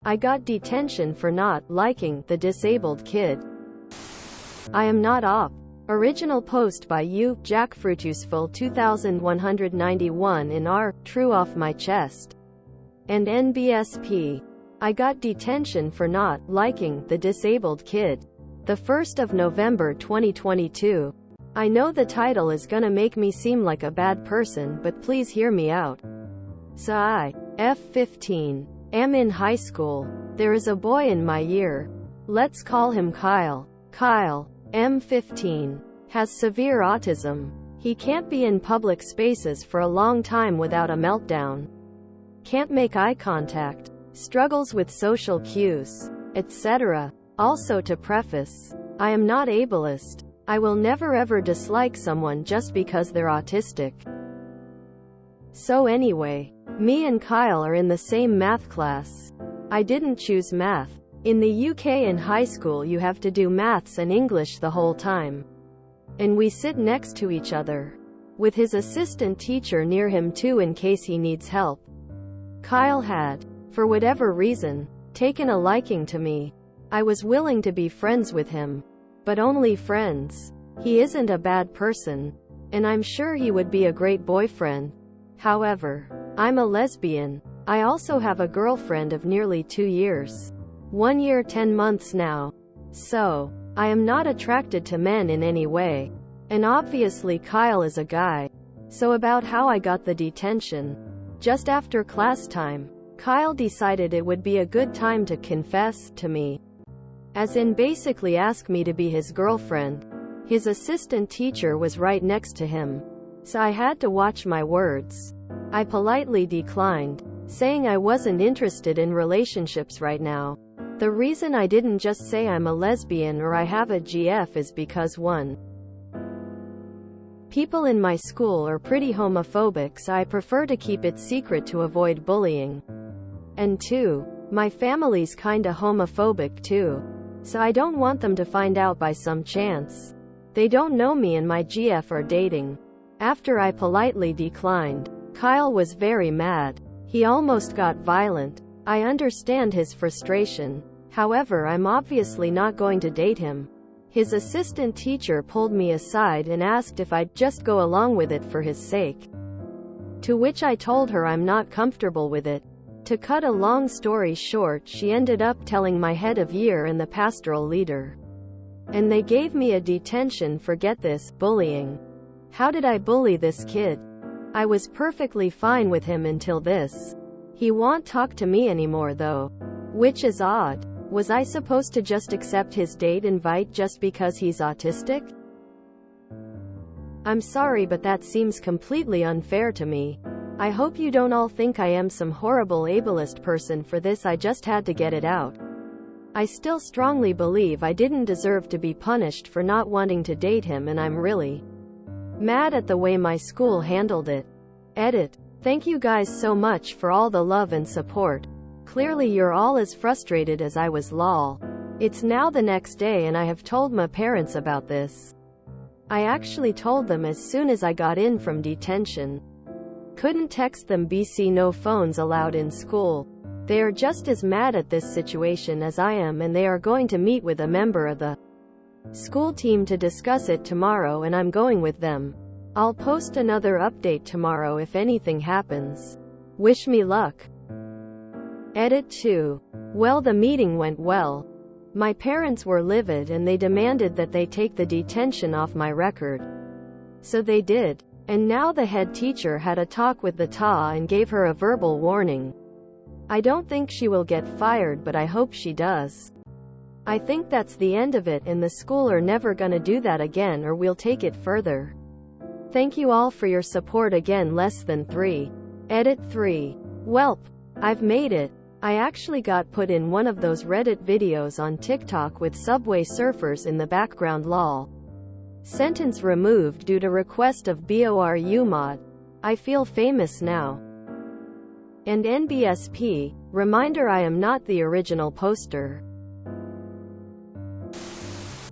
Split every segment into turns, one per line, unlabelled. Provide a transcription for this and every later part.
I got detention for not liking the disabled kid. I am not op. Original post by you, Jackfruituseful 2191 in R, true off my chest. And NBSP. I got detention for not liking the disabled kid. The 1st of November 2022. I know the title is gonna make me seem like a bad person, but please hear me out. So I, F15, am in high school. There is a boy in my year. Let's call him Kyle. Kyle, M15, has severe autism. He can't be in public spaces for a long time without a meltdown. Can't make eye contact. Struggles with social cues, etc. Also, to preface, I am not ableist. I will never ever dislike someone just because they're autistic. So anyway, me and Kyle are in the same math class. I didn't choose math. In the UK in high school you have to do maths and English the whole time. And we sit next to each other, with his assistant teacher near him too in case he needs help. Kyle had, for whatever reason, taken a liking to me. I was willing to be friends with him. But only friends. He isn't a bad person. And I'm sure he would be a great boyfriend. However, I'm a lesbian. I also have a girlfriend of nearly 2 years. 1 year 10 months now. So, I am not attracted to men in any way. And obviously Kyle is a guy. So about how I got the detention. Just after class time, Kyle decided it would be a good time to confess to me. As in basically ask me to be his girlfriend. His assistant teacher was right next to him. So I had to watch my words. I politely declined, saying I wasn't interested in relationships right now. The reason I didn't just say I'm a lesbian or I have a GF is because 1. People in my school are pretty homophobic, so I prefer to keep it secret to avoid bullying. And 2. My family's kinda homophobic too. So I don't want them to find out by some chance. They don't know me and my GF are dating. After I politely declined, Kyle was very mad. He almost got violent. I understand his frustration. However, I'm obviously not going to date him. His assistant teacher pulled me aside and asked if I'd just go along with it for his sake. To which I told her I'm not comfortable with it. To cut a long story short, she ended up telling my head of year and the pastoral leader. And they gave me a detention for, get this, bullying. How did I bully this kid? I was perfectly fine with him until this. He won't talk to me anymore though. Which is odd. Was I supposed to just accept his date invite just because he's autistic? I'm sorry, but that seems completely unfair to me. I hope you don't all think I am some horrible ableist person for this. I just had to get it out. I still strongly believe I didn't deserve to be punished for not wanting to date him, and I'm really mad at the way my school handled it. Edit. Thank you guys so much for all the love and support. Clearly you're all as frustrated as I was, lol. It's now the next day and I have told my parents about this. I actually told them as soon as I got in from detention. Couldn't text them BC, no phones allowed in school. They are just as mad at this situation as I am, and they are going to meet with a member of the school team to discuss it tomorrow, and I'm going with them. I'll post another update tomorrow if anything happens. Wish me luck. Edit 2. Well, the meeting went well. My parents were livid and they demanded that they take the detention off my record. So they did. And now the head teacher had a talk with the TA and gave her a verbal warning. I don't think she will get fired, but I hope she does. I think that's the end of it, and the school are never gonna do that again, or we'll take it further. Thank you all for your support again. Less than 3. Edit 3. Welp. I've made it. I actually got put in one of those Reddit videos on TikTok with Subway Surfers in the background, lol. Sentence removed due to request of BORU mod. I feel famous now. And NBSP, reminder I am not the original poster.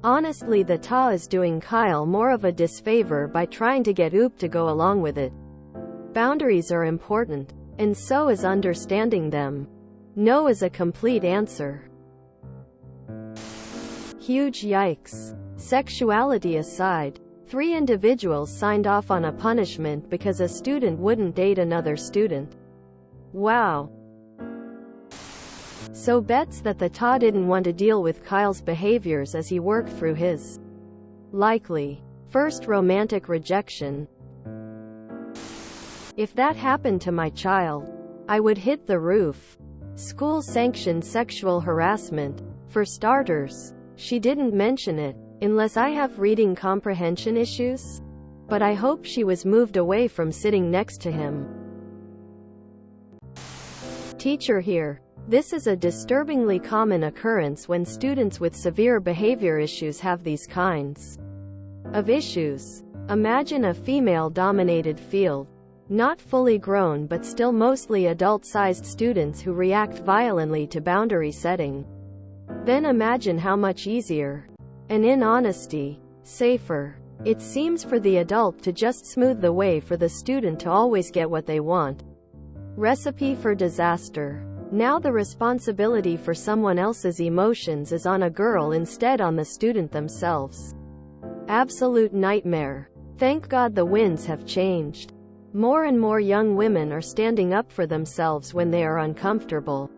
Honestly, the TA is doing Kyle more of a disfavor by trying to get OOP to go along with it. Boundaries are important, and so is understanding them. No is a complete answer. Huge yikes. Sexuality aside, 3 individuals signed off on a punishment because a student wouldn't date another student. Wow. So bets that the TA didn't want to deal with Kyle's behaviors as he worked through his likely first romantic rejection. If that happened to my child, I would hit the roof. School-sanctioned sexual harassment. For starters, she didn't mention it, unless I have reading comprehension issues. But I hope she was moved away from sitting next to him. Teacher here. This is a disturbingly common occurrence when students with severe behavior issues have these kinds of issues. Imagine a female-dominated field. Not fully grown but still mostly adult-sized students who react violently to boundary setting. Then imagine how much easier, and in honesty, safer, it seems for the adult to just smooth the way for the student to always get what they want. Recipe for disaster. Now the responsibility for someone else's emotions is on a girl instead on the student themselves. Absolute nightmare. Thank God the winds have changed. More and more young women are standing up for themselves when they are uncomfortable.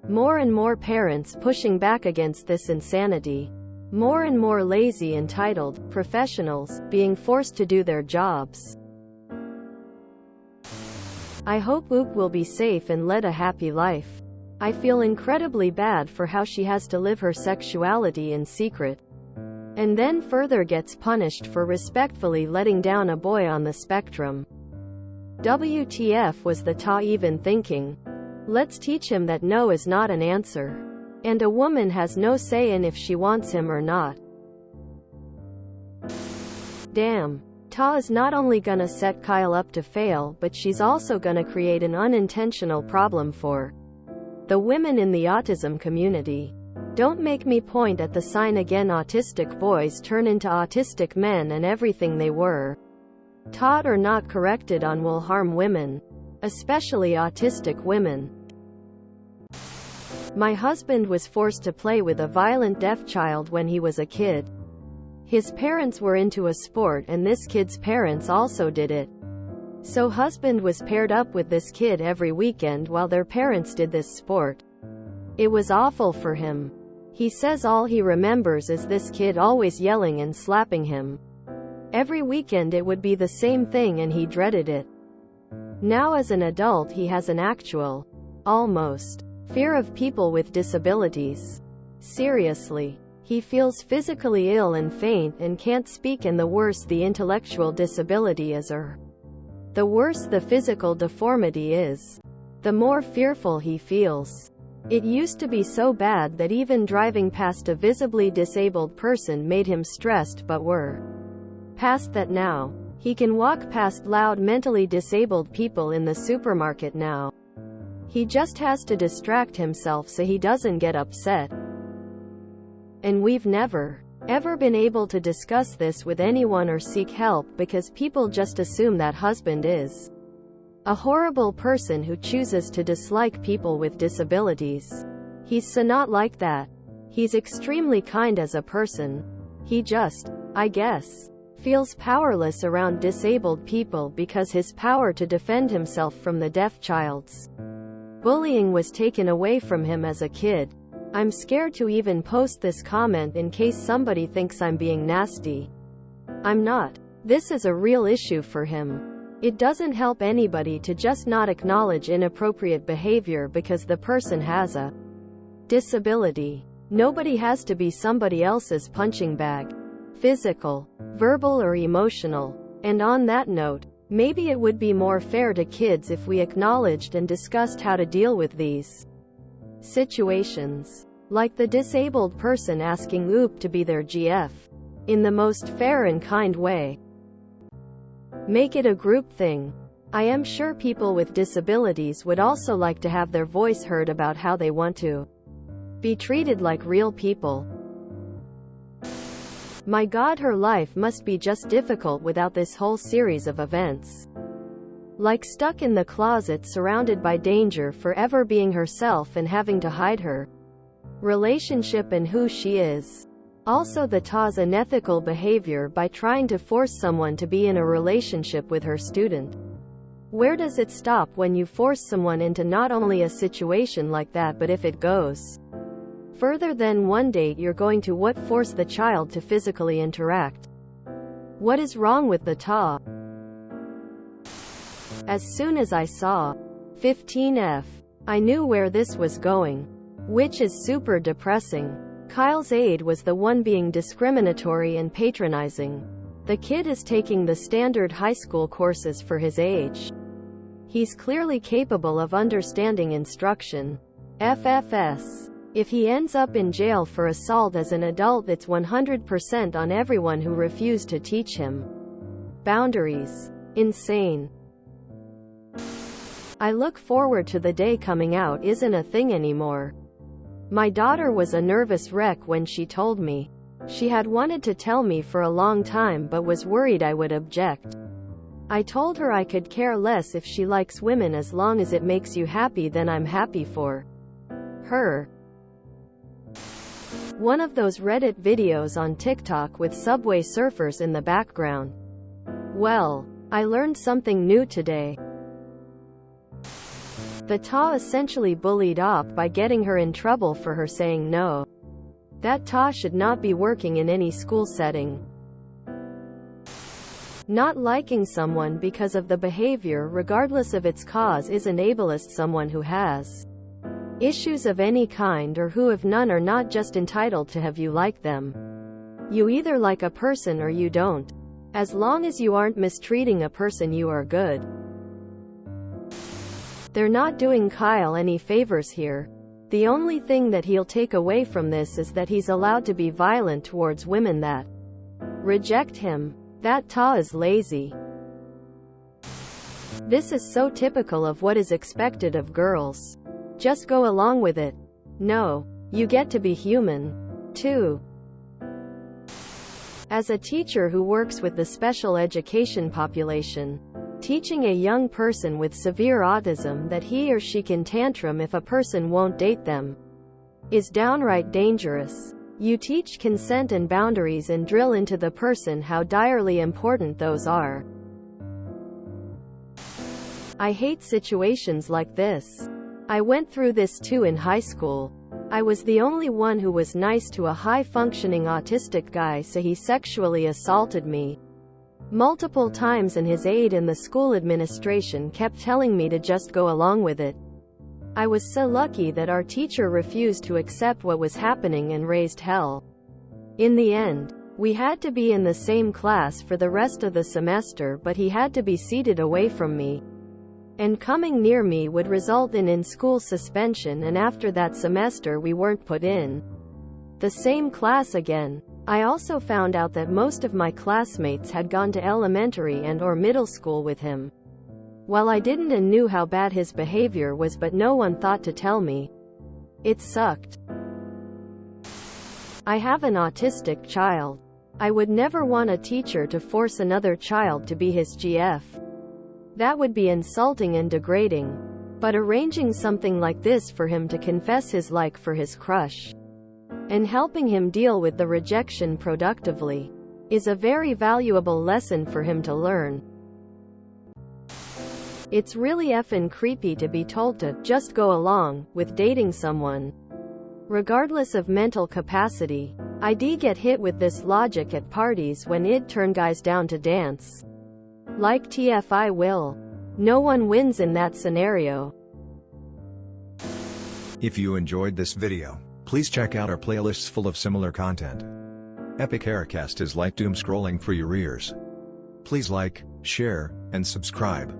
More and more parents pushing back against this insanity. More and more lazy, entitled professionals being forced to do their jobs. I hope Oop will be safe and led a happy life. I feel incredibly bad for how she has to live her sexuality in secret. And then further gets punished for respectfully letting down a boy on the spectrum. WTF was the TA even thinking? Let's teach him that no is not an answer. And a woman has no say in if she wants him or not. Damn. Ta is not only gonna set Kyle up to fail, but she's also gonna create an unintentional problem for the women in the autism community. Don't make me point at the sign again. Autistic boys turn into autistic men, and everything they were taught or not corrected on will harm women, especially autistic women. My husband was forced to play with a violent deaf child when he was a kid. His parents were into a sport and this kid's parents also did it. So husband was paired up with this kid every weekend while their parents did this sport. It was awful for him. He says all he remembers is this kid always yelling and slapping him. Every weekend it would be the same thing and he dreaded it. Now as an adult he has an actual, almost, fear of people with disabilities. Seriously. He feels physically ill and faint and can't speak, and the worse the intellectual disability is, or the worse the physical deformity is, the more fearful he feels. It used to be so bad that even driving past a visibly disabled person made him stressed, but we're past that now. He can walk past loud mentally disabled people in the supermarket now. He just has to distract himself so he doesn't get upset. And we've never, ever been able to discuss this with anyone or seek help because people just assume that husband is a horrible person who chooses to dislike people with disabilities. He's so not like that. He's extremely kind as a person. He just, I guess, feels powerless around disabled people because his power to defend himself from the deaf child's bullying was taken away from him as a kid. I'm scared to even post this comment in case somebody thinks I'm being nasty. I'm not. This is a real issue for him. It doesn't help anybody to just not acknowledge inappropriate behavior because the person has a disability. Nobody has to be somebody else's punching bag. Physical, verbal or emotional. And on that note, maybe it would be more fair to kids if we acknowledged and discussed how to deal with these situations. Like the disabled person asking Oop to be their GF. In the most fair and kind way. Make it a group thing. I am sure people with disabilities would also like to have their voice heard about how they want to be treated like real people. My God, her life must be just difficult without this whole series of events. Like stuck in the closet surrounded by danger, forever being herself and having to hide her relationship and who she is. Also, the TA's unethical behavior by trying to force someone to be in a relationship with her student. Where does it stop when you force someone into not only a situation like that, but if it goes further than one date, you're going to force the child to physically interact? What is wrong with the TA? As soon as I saw 15F, I knew where this was going, which is super depressing. Kyle's aide was the one being discriminatory and patronizing. The kid is taking the standard high school courses for his age. He's clearly capable of understanding instruction. FFS. If he ends up in jail for assault as an adult, it's 100% on everyone who refused to teach him boundaries. Insane. I look forward to the day coming out isn't a thing anymore. My daughter was a nervous wreck when she told me. She had wanted to tell me for a long time but was worried I would object. I told her I could care less if she likes women as long as it makes you happy, then I'm happy for her. One of those Reddit videos on TikTok with subway surfers in the background. Well, I learned something new today. The TA essentially bullied Op by getting her in trouble for her saying no. That TA should not be working in any school setting. Not liking someone because of the behavior, regardless of its cause, isn't ableist. Someone who has issues of any kind or who have none are not just entitled to have you like them. You either like a person or you don't. As long as you aren't mistreating a person, you are good. They're not doing Kyle any favors here. The only thing that he'll take away from this is that he's allowed to be violent towards women that reject him. That TA is lazy. This is so typical of what is expected of girls. Just go along with it. No, you get to be human, too. As a teacher who works with the special education population, teaching a young person with severe autism that he or she can tantrum if a person won't date them is downright dangerous. You teach consent and boundaries and drill into the person how direly important those are. I hate situations like this. I went through this too in high school. I was the only one who was nice to a high-functioning autistic guy, so he sexually assaulted me multiple times, and his aide in the school administration kept telling me to just go along with it. I was so lucky that our teacher refused to accept what was happening and raised hell. In the end, we had to be in the same class for the rest of the semester, but he had to be seated away from me. And coming near me would result in in-school suspension, and after that semester we weren't put in the same class again. I also found out that most of my classmates had gone to elementary and/or middle school with him. Well, I didn't and knew how bad his behavior was, but no one thought to tell me. It sucked. I have an autistic child. I would never want a teacher to force another child to be his GF. That would be insulting and degrading. But arranging something like this for him to confess his like for his crush and helping him deal with the rejection productively is a very valuable lesson for him to learn. It's really effing creepy to be told to just go along with dating someone, regardless of mental capacity. I'd get hit with this logic at parties when I'd turn guys down to dance. Like TF I will. No one wins in that scenario.
If you enjoyed this video, please check out our playlists full of similar content. Epic Haircast is like doom scrolling for your ears. Please like, share, and subscribe.